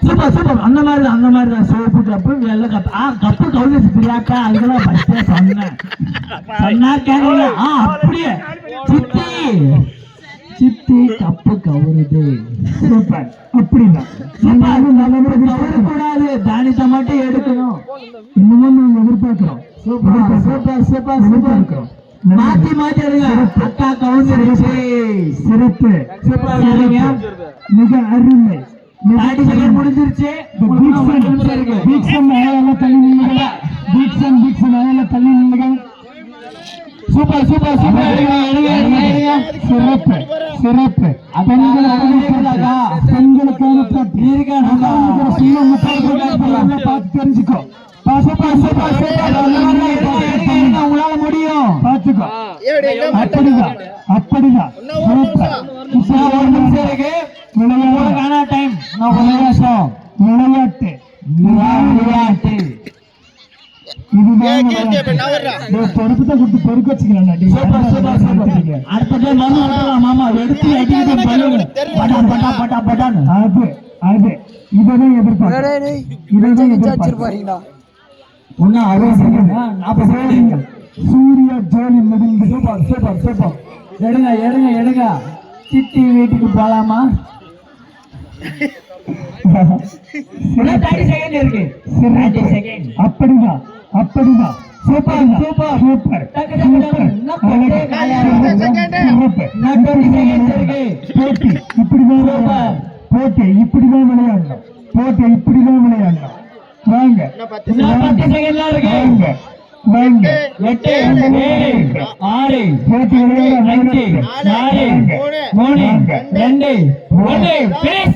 Super super. அந்த மாதிரி தான் சோப்பு கப்பு வெள்ளை கப்பு. கப்பு கவுச்சு பிரியாக்கா அதுக்கெல்லாம் ஃபர்ஸ்டே சொன்னா கேட்கல. அப்படியே சித்தி கப்பு கவுருது. சூப்பர். அப்படிதான் கூடாது, தானியத்தை மட்டும் எடுக்கணும். இன்னமும் நாங்க எதிர்பார்க்கிறோம். சூப்பர் சூப்பர் சூப்பர் சூப்பர் இருக்கிறோம். மாத்தி அக்கா கவுந்துருச்சு. சிறப்பு. சூப்பர். மிக அருமை. முடிஞ்சிருச்சு. Super super super. சிறப்பு சிறப்பு. பார்த்து தெரிஞ்சுக்கோ. உங்களால முடியும், பாத்துக்கோ. அப்படிதான் அப்படிதான். விளையாட்டு விளையாட்டு பொறுப்பு வச்சுக்கலாம். அது இதான் எதிர்பார்க்கிறீங்களா? சூரிய ஜோலி முடிந்து. Super super super. எடுங்க எடுங்க எடுங்க. சித்தி வீட்டுக்கு போலாமா? அப்படிதான் அப்படிதான். Super super super. போட்டி இப்படிதான் விளையாடணும். போட்டி இப்படிதான் விளையாடணும். வாங்க வாங்க வாங்க. 8 7 6 போட்டி விளையாட 5 4 3 2 1.